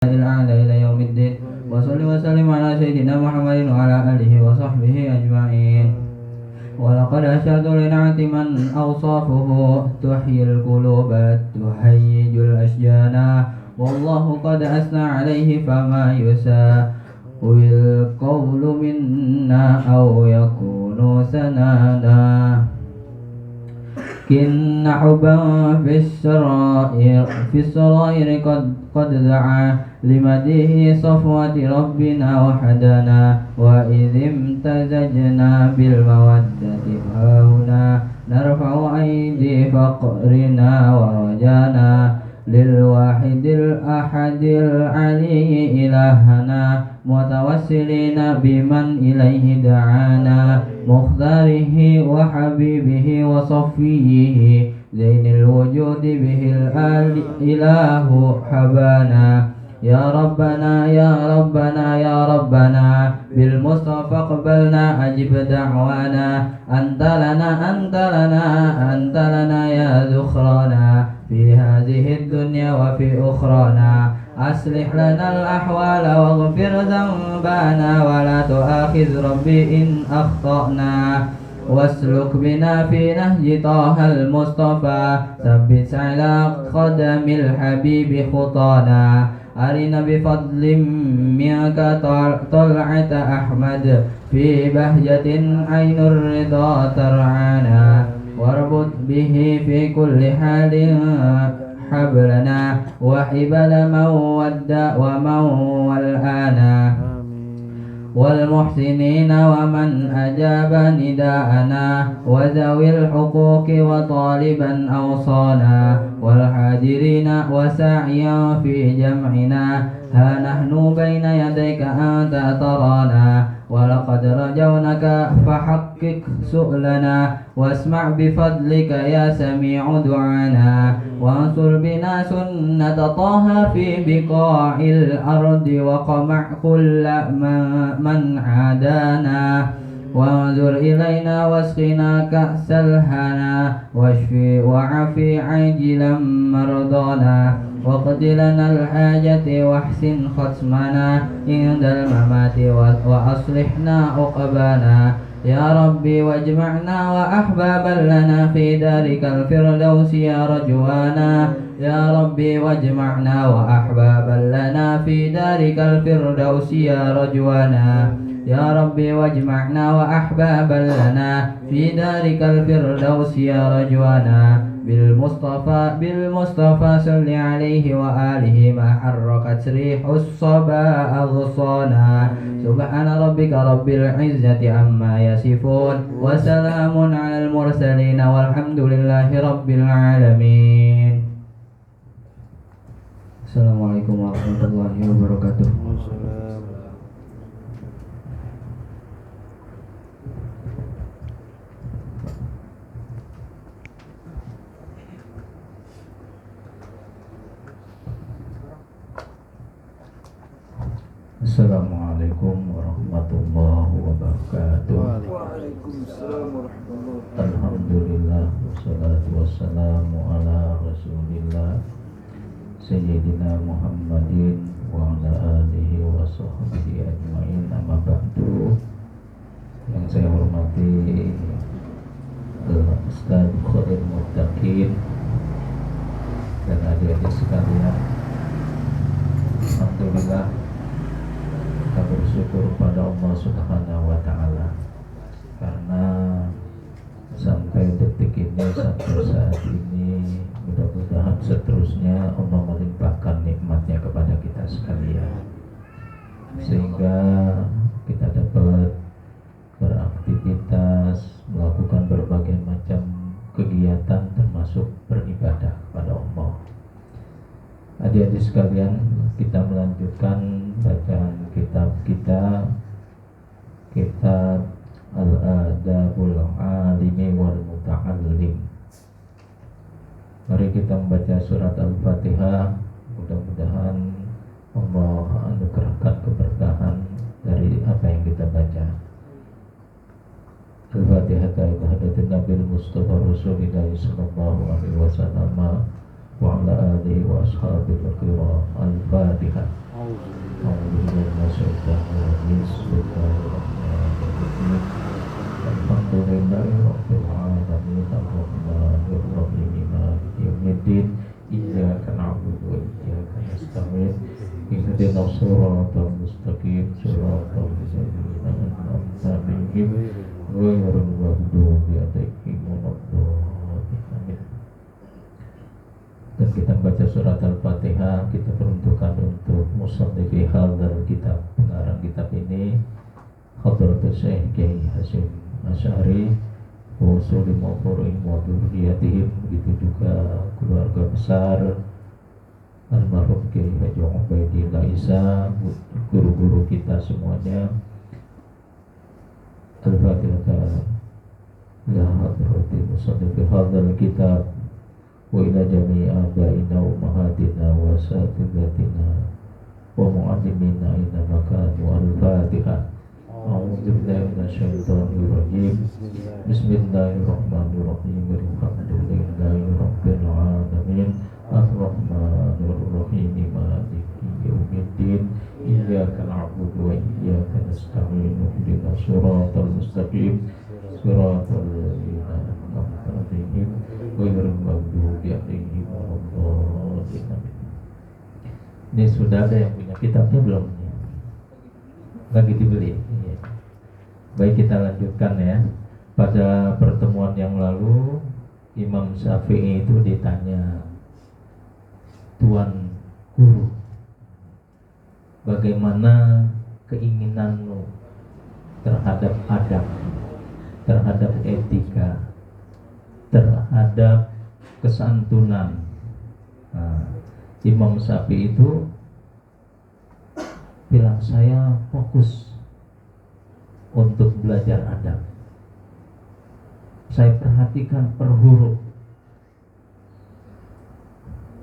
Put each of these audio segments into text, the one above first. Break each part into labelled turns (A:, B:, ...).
A: الأعلى إلى يوم الدين. وصل وسلم على سيدنا محمد وعلى آله وصحبه أجمعين. ولقد أشهد لنعت من أوصافه تحيي القلوب تهيج الأشجان. والله قد أثنى عليه فما يساوي القول منا أو يكون سنانا. كن حبا في السرائر قد دعا لمديه صفوة ربنا وحدنا. وإذ امتزجنا بالمودة هاهنا نرفع أيدي فقرنا ورجانا للواحد الأحد العلي إلهنا متوسلين بمن إليه دعانا مختاره وحبيبه وصفيه زين الوجود به الإله حبانا. يا ربنا يا ربنا يا ربنا بالمصطفى اقبلنا أجب دعوانا. أنت لنا أنت لنا أنت لنا يا ذخرنا في هذه الدنيا وفي أخرانا. أصلح لنا الأحوال واغفر ذنبنا ولا تؤاخذ ربي إن أخطأنا. واسلك بنا في نهج طه المصطفى ثبت على قدم الحبيب خطانا. أرنا بفضل منك طلعة أحمد في بهجة عين الرضا ترعانا. واربط به في كل حال حبلنا وحبل من ودى ومن والآنا والمحسنين ومن أجاب نداءنا وذوي الحقوق وطالبا أوصانا والحاضرين وساعيا في جمعنا. ها نحن بين يديك أنت ترانا ولقد رجونك فحقق سؤلنا. واسمع بفضلك يا سميع دعانا. وانصر بنا سنة طه في بقاع الأرض وقمع كل من عادانا. وانظر إلينا واسقنا كأس الهنا واشفي وعفي عاجلا مرضانا. واقض لنا الحاجة واحسن ختمنا عند الممات وأصلحنا عقبانا. يا ربي واجمعنا وأحبابا لنا في دارك الفردوس يا رجوانا. يا ربي واجمعنا وأحبابا لنا في دارك الفردوس يا رجوانا. يا ربي واجمعنا وأحبابا لنا في دارك الفردوس يا رجوانا. بالمصطفى صل عليه وآله ما حركت ريح الصبا أغصانا. سبحان ربك رب العزة عما يصفون وسلام على المرسلين والحمد لله رب العالمين. Assalamualaikum warahmatullahi wabarakatuh. Assalamualaikum warahmatullahi wabarakatuh.
B: Waalaikumsalam warahmatullahi wabarakatuh.
A: Alhamdulillah wassalatu wassalamu ala rasulillah Sayyidina Muhammadin wa ala alihi wa sahbihi ajma'in. Amma ba'du. Yang saya hormati Ustaz Khadir Muttaqin dan adik-adik sekalian, alhamdulillah kita bersyukur pada Allah Subhanahu wa Ta'ala karena sampai detik ini, sampai saat ini, mudah-mudahan seterusnya Allah melimpahkan nikmatnya kepada kita sekalian sehingga kita dapat beraktivitas, melakukan berbagai macam kegiatan termasuk beribadah kepada Allah. Adik-adik sekalian, kita melanjutkan bacaan kitab kita, kitab Al-Adabul Alimi wal Muta'allim. Mari kita membaca surat Al-Fatihah. Mudah-mudahan Allah anugerahkan keberkahan dari apa yang kita baca. Al-Fatihah ila hadratin Nabi Mustafa Rasulillah sallallahu alaihi wasallam wa ala alihi wa ashabihi al-kiram. Al-Fatihah. Bismillahirrahmanirrahim. Alhamdulillahirabbil alamin arrahmanir rahim maliki yaumiddin iyyaka na'budu wa iyyaka nasta'in ihdinas siratal mustaqim siratal ladzina an'amta 'alaihim ghairil maghdubi 'alaihim waladdallin. Amin. Dan kita baca surat Al-Fatihah, kita peruntukkan untuk musannifi hadzal kitab, pengarang kitab ini, Hadratus Syekh Kiai Hasyim Asy'ari wa usuli ma'furihim wa dzurriyyatihim, begitu juga keluarga besar almarhum Kiai Haji Ubaidillah Isa, guru-guru kita semuanya. Al-Fatihah la hadrati musannifi hadzal kitab wa ila jami'i abaina wa ummahatina wa asatidatina wa mu'allimina inna makanu. Al-Fatihah. A'udzu billahi minasyaitonir rajim. Bismillahirrahmanirrahim. Alhamdulillahirabbil alamin. Ar-Rahmanir Rahim. Maliki yaumiddin. Iyyaka na'budu wa iyyaka nasta'in. Ihdinas siratal mustaqim. Siratal ladzina an'amta 'alaihim ghairil maghdubi 'alaihim waladdallin. Ini sudah ada yang punya kitabnya belum? Lagi dibeli. Ya. Baik, kita lanjutkan ya. Pada pertemuan yang lalu Imam Syafi'i itu ditanya, Tuan Guru, bagaimana keinginanmu terhadap adab, terhadap etika, terhadap kesantunan? Nah, Imam Syafi'i itu bilang, saya fokus untuk belajar adab. Saya perhatikan per huruf.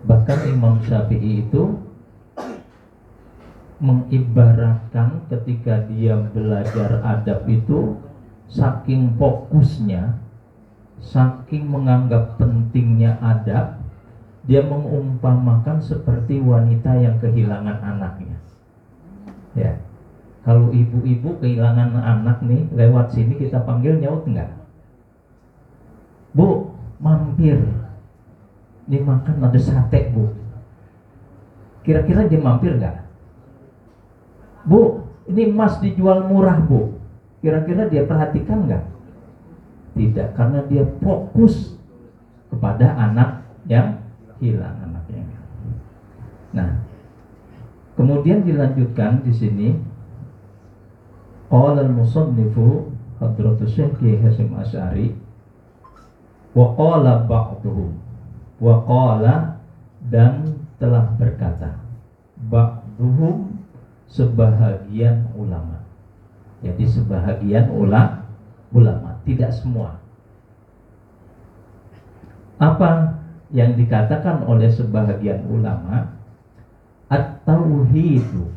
A: Bahkan Imam Syafi'i itu mengibaratkan ketika dia belajar adab itu, saking fokusnya, saking menganggap pentingnya adab, dia mengumpamakan seperti wanita yang kehilangan anaknya. Ya, kalau ibu-ibu kehilangan anak nih, lewat sini kita panggil, nyaut enggak? Bu, mampir, ini makan ada sate bu. Kira-kira dia mampir enggak? Bu, ini emas dijual murah bu. Kira-kira dia perhatikan enggak? Tidak, karena dia fokus kepada anak yang hilang, anaknya. Nah, kemudian dilanjutkan di sini, qala al-musannifu Hadratus Syekh Kiai Hasyim Asy'ari wa qala ba'duhum, wa qala, dan telah berkata, ba'duhum, sebahagian ulama. Jadi sebahagian ulama, tidak semua. Apa yang dikatakan oleh sebahagian ulama? At-tauhidu,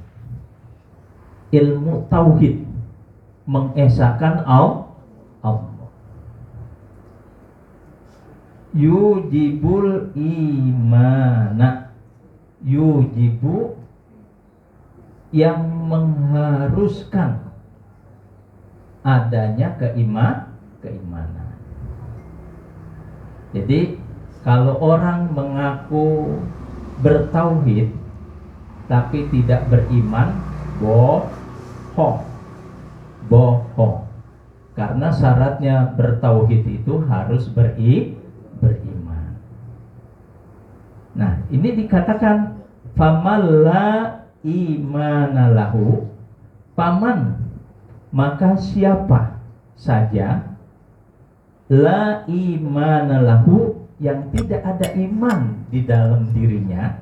A: ilmu tauhid, mengesahkan Allah. Yujibul imana, yujibu, yang mengharuskan adanya keimanan. Jadi kalau orang mengaku bertauhid tapi tidak beriman, bohong. Karena syaratnya bertauhid itu harus beriman. Nah, ini dikatakan famalla imana lahu, paman, maka siapa saja la imana lahu, yang tidak ada iman di dalam dirinya,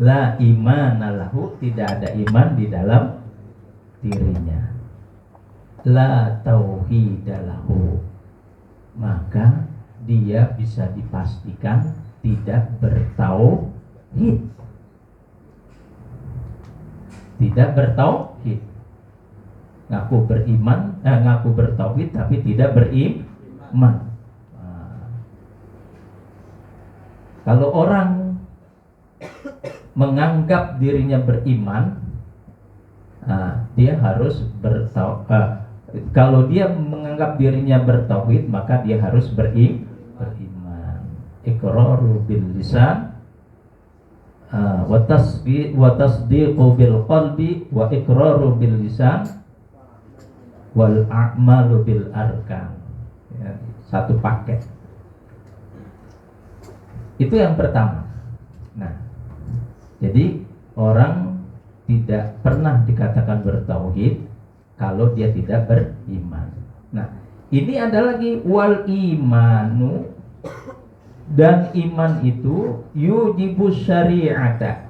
A: la imana lahu, tidak ada iman di dalam dirinya, la tauhidalahu, maka dia bisa dipastikan tidak bertauhid. Tidak bertauhid. Ngaku beriman, ngaku bertauhid tapi tidak beriman. Kalau orang menganggap dirinya beriman Dia harus kalau dia menganggap dirinya bertauhid, maka dia harus beriman. Iqraru bil lisan wa tasdiqu bil qalbi wa iqraru bil lisan wal a'malu bil arkan. Ya, satu paket. Itu yang pertama. Nah, jadi orang tidak pernah dikatakan bertauhid kalau dia tidak beriman. Nah, ini ada lagi wal imanu, dan iman itu yujibus syari'ata.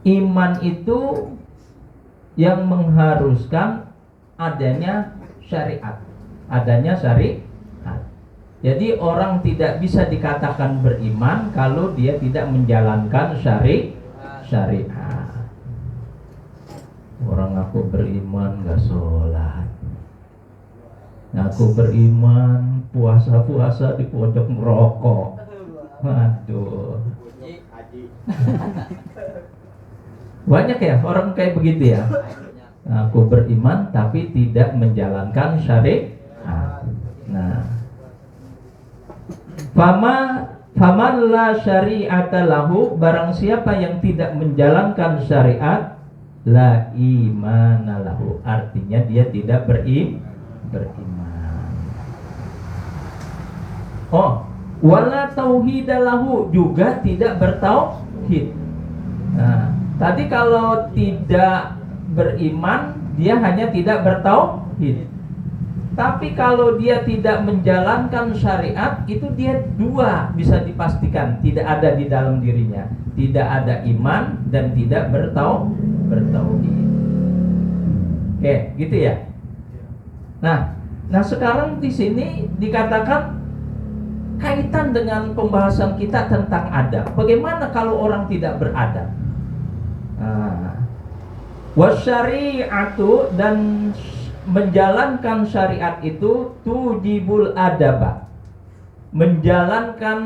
A: Iman itu yang mengharuskan adanya syariat. Jadi orang tidak bisa dikatakan beriman kalau dia tidak menjalankan syariat. Orang aku beriman gak sholat, aku beriman puasa di pojok merokok. Waduh, banyak ya orang kayak begitu ya. Aku beriman tapi tidak menjalankan syariat. Nah, faman la syari'ata lahu, barang siapa yang tidak menjalankan syariat, la imana lahu, artinya dia tidak beriman. Wala tauhida lahu, juga tidak bertauhid. Nah, tadi kalau tidak beriman, dia hanya tidak bertauhid. Tapi kalau dia tidak menjalankan syariat, itu dia dua bisa dipastikan tidak ada di dalam dirinya. Tidak ada iman dan tidak bertauhid. Oke, gitu ya. Nah sekarang di sini dikatakan kaitan dengan pembahasan kita tentang adab. Bagaimana kalau orang tidak beradab? Wasyari'atu, dan menjalankan syariat itu tujibul adaba. Menjalankan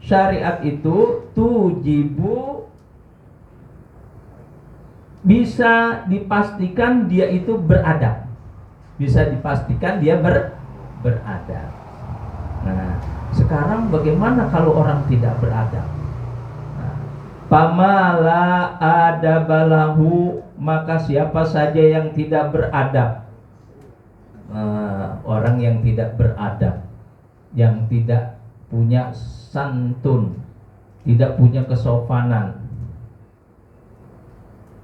A: syariat itu tujibu, bisa dipastikan dia itu beradab. Bisa dipastikan dia beradab. Nah, sekarang bagaimana kalau orang tidak beradab? Pamala adabalahu, maka siapa saja yang tidak beradab, orang yang tidak beradab, yang tidak punya santun, tidak punya kesopanan,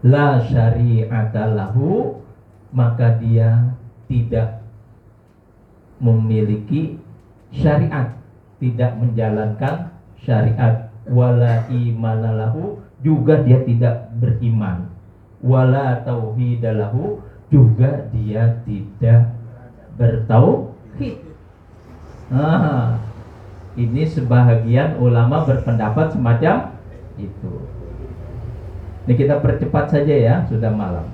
A: la syari'ata lahu, maka dia tidak memiliki syariat, tidak menjalankan syariat. Wala imanalahu, juga dia tidak beriman. Wala tauhidalahu, juga dia tidak bertauhid. Ini sebahagian ulama berpendapat semacam itu. Ini kita percepat saja ya, sudah malam.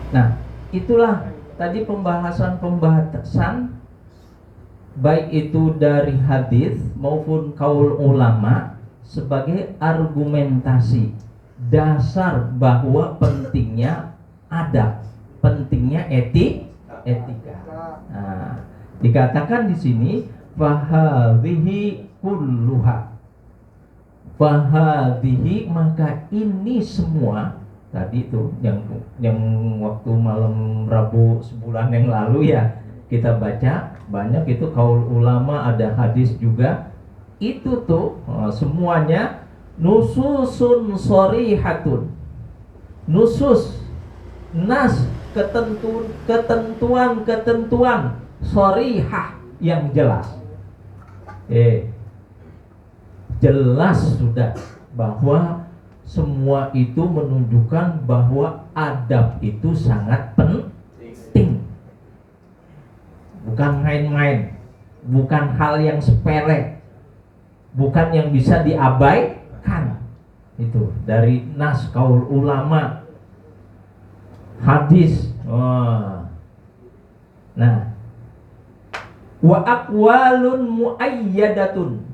A: Nah, itulah tadi pembahasan baik itu dari hadis maupun kaul ulama sebagai argumentasi dasar bahwa pentingnya adab, pentingnya etika. Nah, dikatakan di sini fahadhihi kulluha. Fahadhihi, maka ini semua tadi itu yang waktu malam Rabu sebulan yang lalu ya kita baca banyak itu kaul ulama, ada hadis juga. Itu tuh semuanya nususun shorihatun. Nusus, nas, ketentuan shorihah yang jelas. Jelas sudah bahwa semua itu menunjukkan bahwa adab itu sangat penting. Bukan main-main, bukan hal yang sepele, bukan yang bisa diabaikan. Itu dari nas kaul ulama, hadis. Nah, wa aqwalun muayyadatun,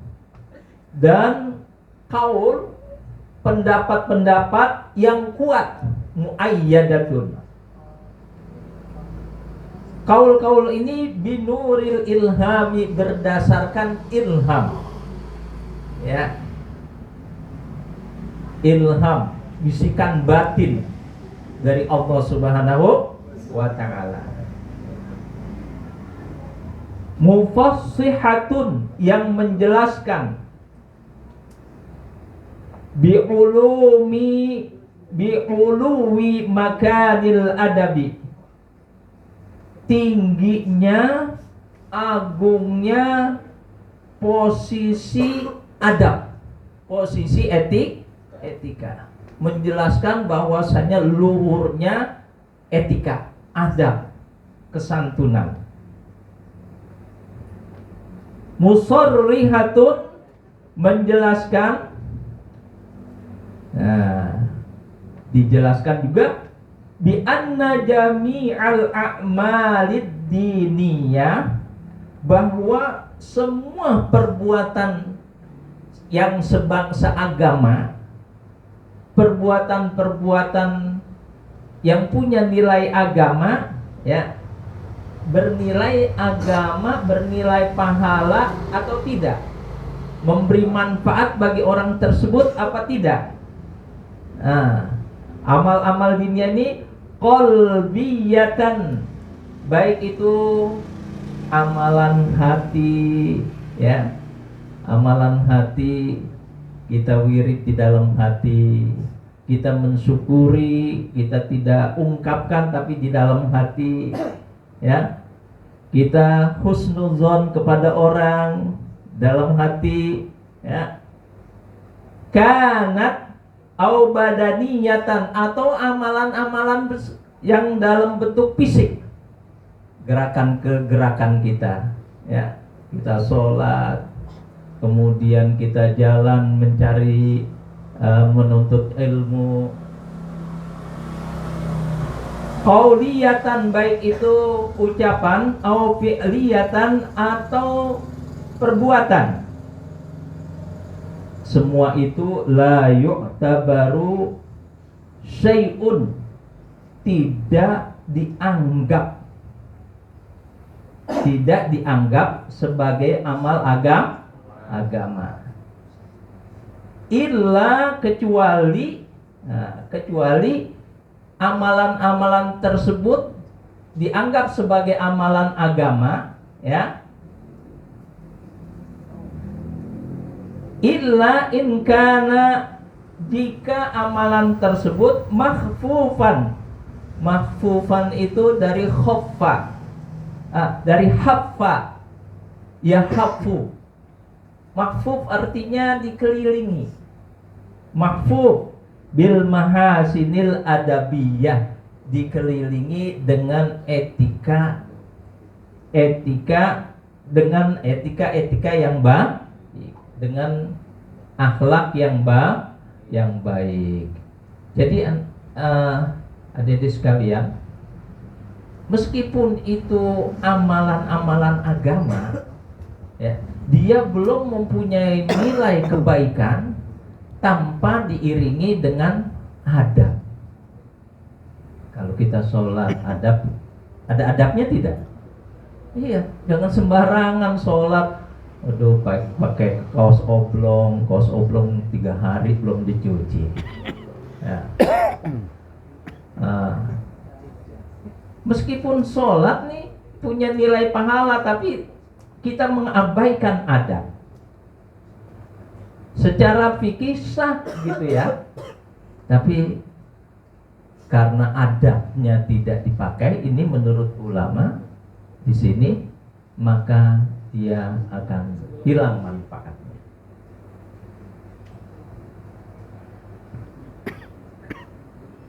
A: dan kaul pendapat-pendapat yang kuat, muayyadatun. Kaul-kaul ini binuril ilhami, berdasarkan ilham. Ya. Ilham, bisikan batin dari Allah Subhanahu wa taala. Mufassihatun, yang menjelaskan bi'uluwi makanil adabi, tingginya, agungnya posisi adab, posisi etika, menjelaskan bahwasanya luhurnya etika, adab, kesantunan. Musarrihatun, menjelaskan, dijelaskan juga bi anna jami'al a'malid diniyah, bahwa semua perbuatan yang sebangsa agama, perbuatan-perbuatan yang punya nilai agama, ya, bernilai agama, bernilai pahala atau tidak, memberi manfaat bagi orang tersebut apa tidak. Amal-amal dunia ini qalbiyatan, baik itu amalan hati, ya, amalan hati, kita wirid di dalam hati, kita mensyukuri, kita tidak ungkapkan tapi di dalam hati, ya, kita husnuzon kepada orang dalam hati, ya, kanat au badaniyatan, atau amalan-amalan yang dalam bentuk fisik, gerakan kegerakan kita, ya, kita sholat, kemudian kita jalan mencari menuntut ilmu. Qauliyatan, baik itu ucapan, au fi'liyatan, atau perbuatan, semua itu la yu'tabaru syai'un, tidak dianggap sebagai amal agama, illa, kecuali amalan-amalan tersebut dianggap sebagai amalan agama, ya, illa in kana, jika amalan tersebut mahfufan itu dari khaffa, dari haffa, ya, haffu. Mahfuf artinya dikelilingi, mahfuf bil mahasinil adabiyah, dikelilingi dengan etika yang baik, dengan akhlak yang baik. Jadi adik-adik sekalian, meskipun itu amalan-amalan agama, ya, dia belum mempunyai nilai kebaikan tanpa diiringi dengan adab. Kalau kita sholat, ada adabnya tidak? Iya, jangan sembarangan sholat. Aduh, pakai kaos oblong 3 hari belum dicuci, ya. Meskipun sholat nih punya nilai pahala, tapi kita mengabaikan adab. Secara fikih sah gitu ya, tapi karena adabnya tidak dipakai, ini menurut ulama di sini, maka dia akan hilang manfaatnya.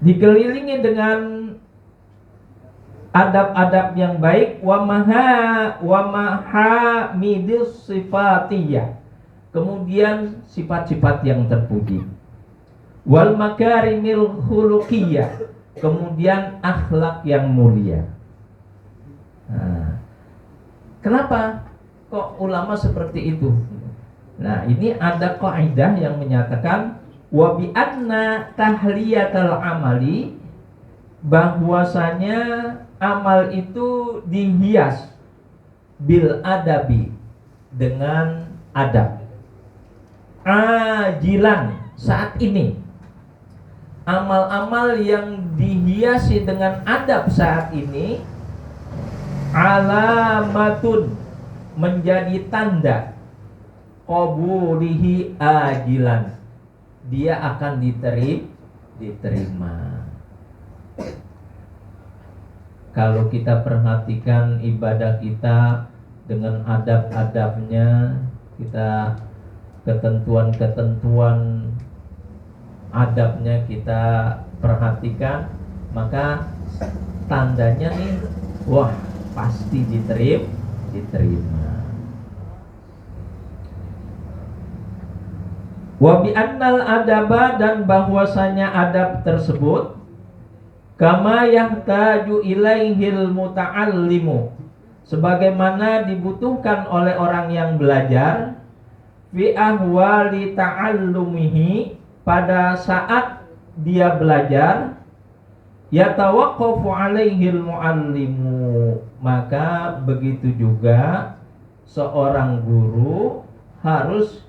A: Dikelilingi dengan adab-adab yang baik, wa mahamidus sifatiyah, kemudian sifat-sifat yang terpuji, wal makarimil khuluqiyah, kemudian akhlak yang mulia. Kenapa kok ulama seperti itu? Nah, ini ada kaidah yang menyatakan Wa bi anna tahliyatal amali, bahwasanya amal itu dihias bil adabi, dengan adab. Ajilan, saat ini. Amal-amal yang dihiasi dengan adab saat ini, alamatun, menjadi tanda qabulihi ajilan, dia akan diterima. Kalau kita perhatikan ibadah kita dengan adab-adabnya, kita ketentuan-ketentuan adabnya kita perhatikan, maka tandanya nih, wah pasti diterima. Wa bi annal adaba, dan bahwasanya adab tersebut, kama yahtaju ilaihil muta'allimu, sebagaimana dibutuhkan oleh orang yang belajar, fi ahwali ta'allumihi, pada saat dia belajar, yatawaqqafu alaihil muallimu, maka begitu juga seorang guru harus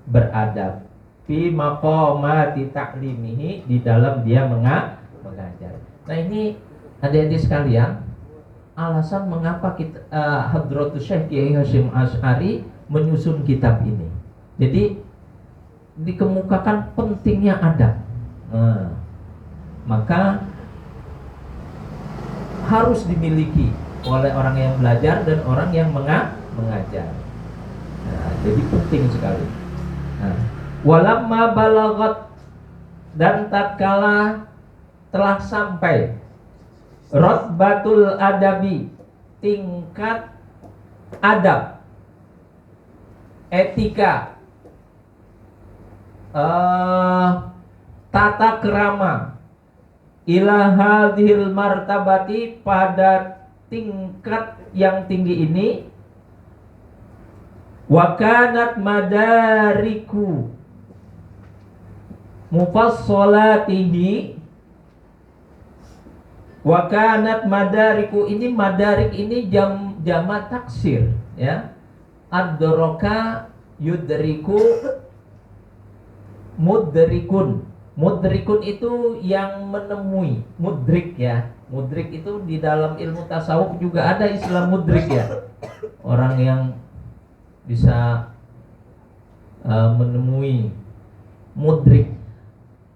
A: beradab fi maqamati ta'limihi, di dalam dia mengajar. Nah, ini adik-adik sekalian, alasan mengapa kita Hadratus Syekh Kiai Hasyim Asy'ari menyusun kitab ini. Jadi dikemukakan pentingnya adab. Maka harus dimiliki oleh orang yang belajar dan orang yang mengajar. Jadi penting sekali. Walamma balagat, dan tatkala telah sampai rotbatul adabi, tingkat adab, etika, tata kerama, ila hadhil martabati, pada tingkat yang tinggi ini, wa kanat madariku mufassalatihi, wa kanat madariku, ini madarik ini jamak taksir, ya. Ad-daraka yudriku, mudrikun. Mudrikun itu yang menemui, mudrik, ya. Mudrik itu di dalam ilmu tasawuf juga ada istilah mudrik, ya. Orang yang bisa menemui, mudrik.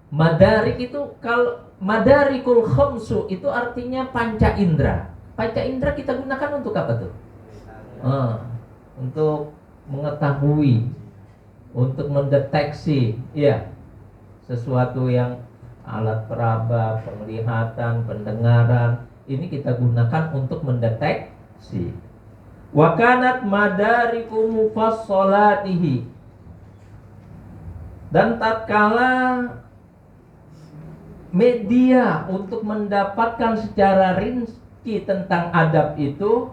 A: Madarik itu, kalau madarikul khamsu itu artinya panca indera. Panca indera kita gunakan untuk apa tuh? Untuk mengetahui, untuk mendeteksi, ya, sesuatu yang alat peraba, penglihatan, pendengaran, ini kita gunakan untuk mendeteksi. Wa kanat madariku mufassalatihi, dan tatkala media untuk mendapatkan secara rinci tentang adab itu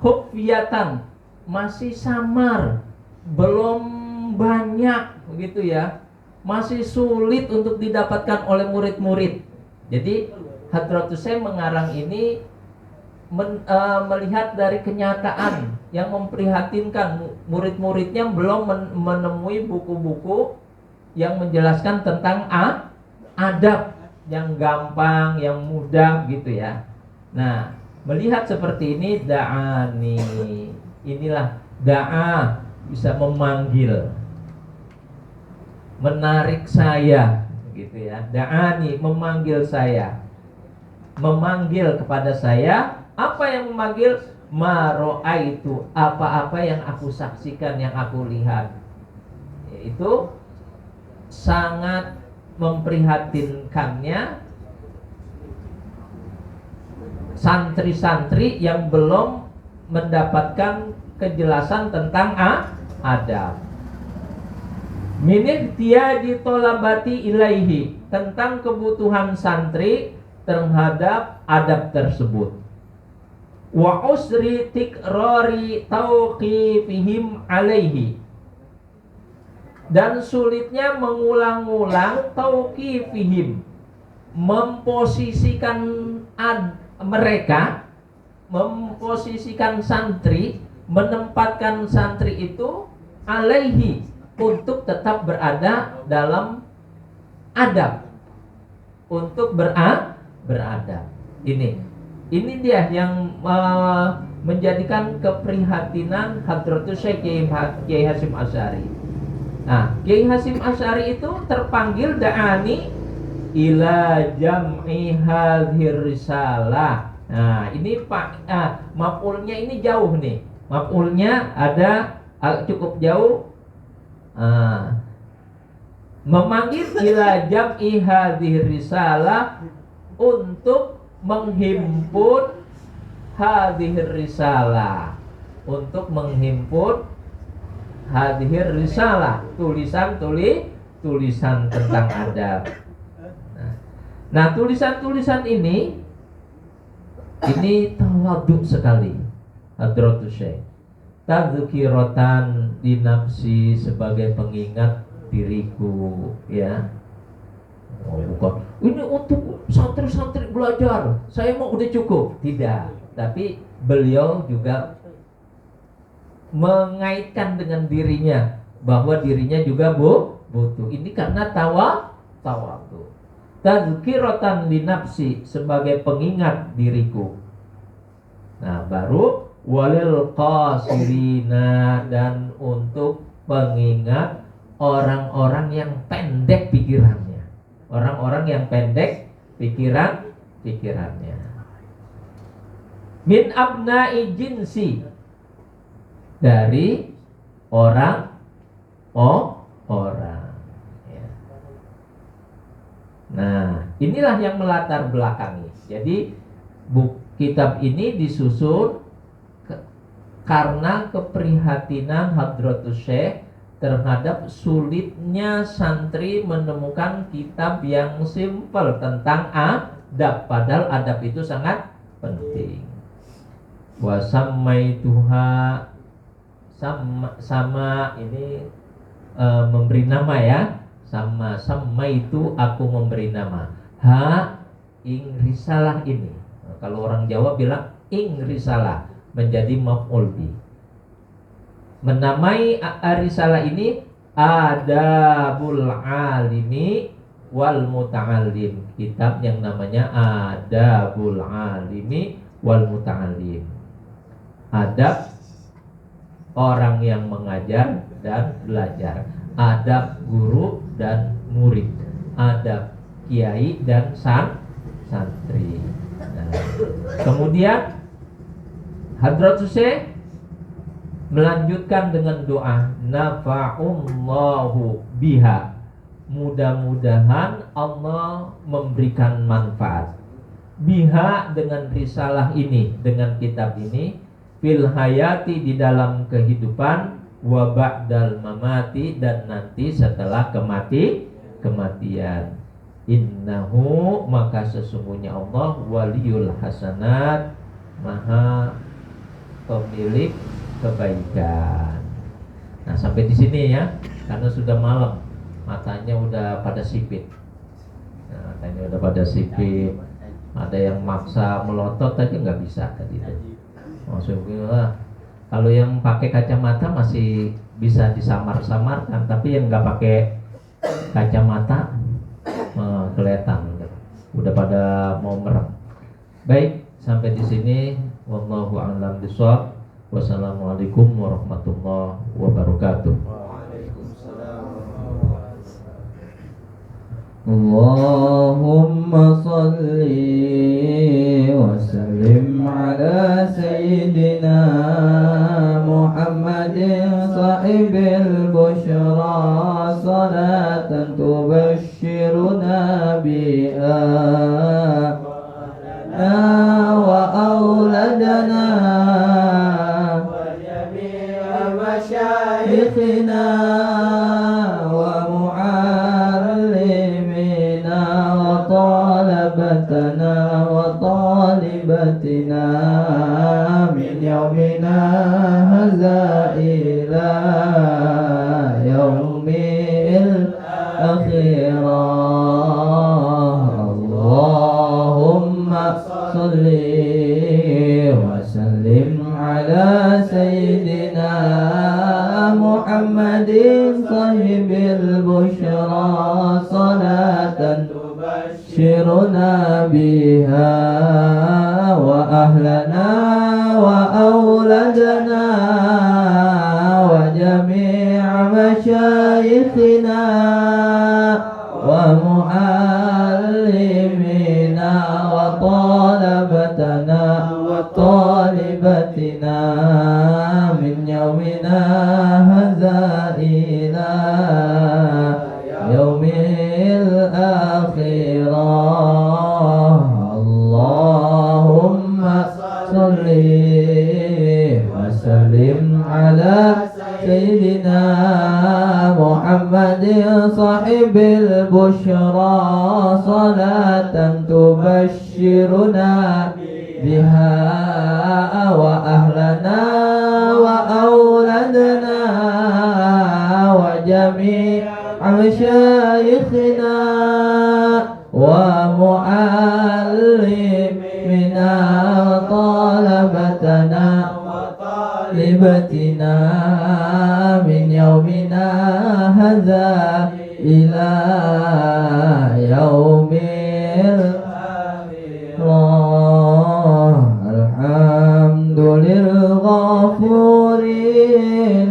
A: khufiyatan, masih samar, belum banyak, begitu ya, masih sulit untuk didapatkan oleh murid-murid. Jadi Hadratus Syekh mengarang ini melihat dari kenyataan yang memprihatinkan, murid-muridnya belum menemui buku-buku yang menjelaskan tentang adab yang gampang, yang mudah, gitu ya. Nah, melihat seperti ini, da'ani, inilah da'a, bisa memanggil, menarik saya, gitu ya. Da'ani, memanggil saya, memanggil kepada saya. Apa yang memanggil? Maro'aitu, apa-apa yang aku saksikan, yang aku lihat. Itu sangat memprihatinkannya santri-santri yang belum mendapatkan kejelasan tentang adab. Min tiadi tolabati ilaihi, tentang kebutuhan santri terhadap adab tersebut. Wa usri tikrari tauqifihim alaihi, dan sulitnya mengulang-ulang tauqifihim, memposisikan mereka, memposisikan santri, menempatkan santri itu alaihi, untuk tetap berada dalam adab, untuk beradab. Ini dia yang menjadikan keprihatinan Hadratus Syekh Kiai Hasyim Asy'ari. Nah, Kiai Hasyim Asy'ari itu terpanggil da'ani ila jam'i hadhir risalah. Nah, ini Pak, maf'ulnya ini jauh nih. Maf'ulnya ada cukup jauh. Memanggil ila jam'i hadhir risalah, untuk menghimpun hadhir risalah, untuk menghimpun hadhir risalah, tulisan tentang adab. Nah, tulisan-tulisan ini tawadhu sekali Hadratus Syekh. Tadzkiratan di nafsi, sebagai pengingat diriku, ya. Oh, bukan ini untuk santri-santri belajar, saya mau udah cukup. Tidak, tapi beliau juga mengaitkan dengan dirinya, bahwa dirinya juga butuh. Ini karena tawadhu. Tadzkiratan li nafsi, sebagai pengingat diriku. Nah, baru walil qasirina, dan untuk pengingat orang-orang yang pendek pikirannya, orang-orang yang pendek pikirannya. Min abna'i jinsi, dari orang ya. Nah, inilah yang melatar belakangi. Jadi kitab ini disusun karena keprihatinan Hadratus Syekh terhadap sulitnya santri menemukan kitab yang simpel tentang adab, padahal adab itu sangat penting. Wa sammaituha, sama ini memberi nama ya, sama itu aku memberi nama. Ing risalah ini, kalau orang Jawa bilang ing risalah, menjadi maf'ul bi. Menamai risalah ini Adabul Alimi wal Muta'allim, kitab yang namanya Adabul Alimi wal Muta'allim, adab orang yang mengajar dan belajar, adab guru dan murid, adab kiai dan santri. Nah, kemudian Hadratus Syekh melanjutkan dengan doa, nafa'ullahu biha, mudah-mudahan Allah memberikan manfaat, biha, dengan risalah ini, dengan kitab ini, fil hayati, di dalam kehidupan, wa ba'dal mamati, dan nanti setelah kematian. Innahu, maka sesungguhnya Allah, waliyul hasanat, maha pemilik kebaikan. Nah, sampai di sini ya, karena sudah malam, matanya udah pada sipit. Nah, matanya udah pada sipit. Ada yang maksa melotot aja nggak bisa tadi. Maksudnya, kalau yang pakai kacamata masih bisa disamar-samarkan, tapi yang nggak pakai kacamata kelihatan, udah pada mau merem. Baik, sampai di sini. Wallahu a'lam bishawab. Wassalamualaikum warahmatullahi wabarakatuh.
B: Allahumma salli wa sallim ala sayyidina Muhammadin sahibil bushra, salatan tubashshiruna biha wa auladana مشايخنا ومعلمنا وطالبتنا وطالبتنا من يومنا هذا إلى يوم آخرا اللهم صل وسلم على سيدنا محمد صاحب البشرى صلاة تبشرنا بها وأهلنا وأولادنا وجميع مشايخنا ومعلمينا وطلبتنا وطالبتنا من يومنا هذا إلى يوم الآخرة اللهم صل وسلم على سيدنا محمد صاحب البشرى صلاة تبشرنا بها وأهلنا وأولادنا وجميع مشايخنا ومعلمنا وطلبتنا وطالبتنا من يومنا هذا إلى يوم الآخرة الحمد للغفور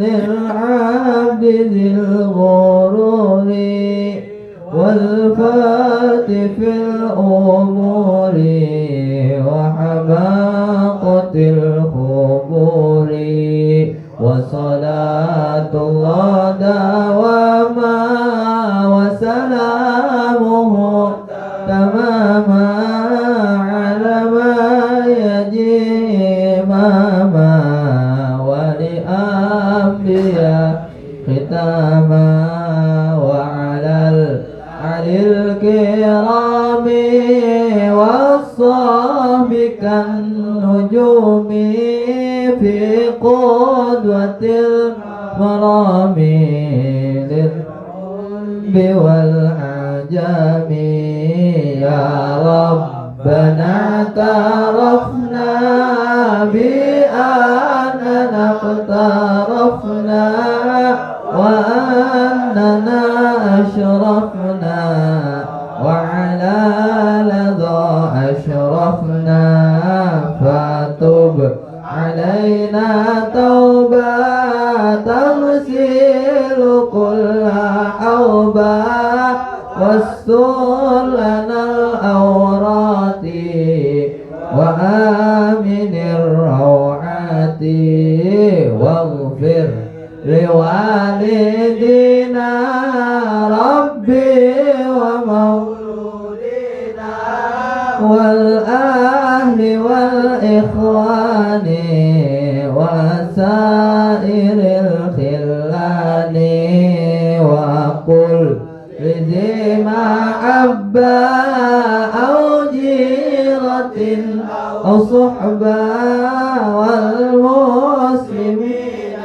B: للعبد ذي الغرور والفاتح في الأمور وحماقة الخبور وصلاة الله دواما وسلامه تماما على ما يجي إماما ولأنبياء ختاما وعلى العلي الكرام والصحب كالنجوم في قدوة المرام للرب والعجم يا ربنا اعترفنا بأننا اقترفنا وأننا أشرفنا وعلى لظى أشرفنا فتب علينا توبة تغسل كل حوبة واستر لنا الأورات وآمن الروعات واغفر لوالدينا ربي ومولودنا والأهل والإخوان وسائر الخلان وقل لذي محبة أو جيرة أو صحبة والمسلمين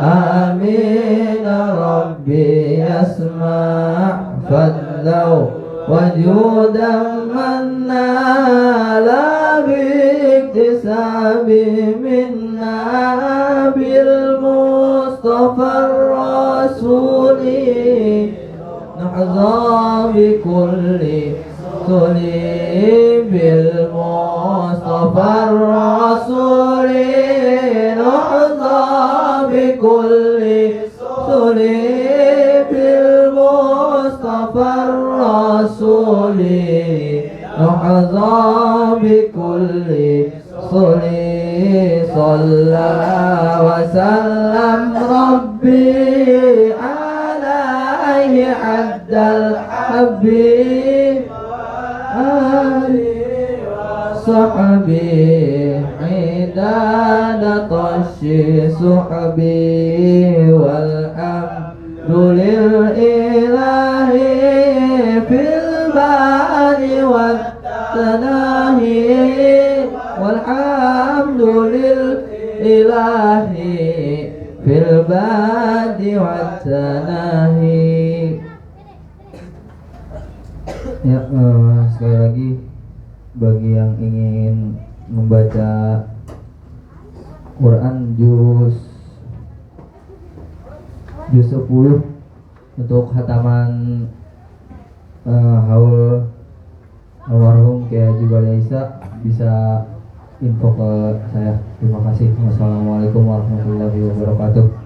B: آمين ربي يسمع فضلا وجودا منا لا باكتساب منا بالمصطفى الرسول نحظى بكل صليب بالمصطفى الرسول نحظى بكل صليب بالمصطفى الرسول نحظى بكل صلي صلى وسلم ربي عليه عد الحبيب صحبي حداد طش صحبي والحمد لله في البال والتناهي والحمد لله في البال والتناهي Ya, sekali lagi bagi yang ingin membaca Quran juz 10 untuk khataman haul almarhum Kiai Haji Balai Isa bisa info ke saya. Terima kasih. Wassalamualaikum warahmatullahi wabarakatuh.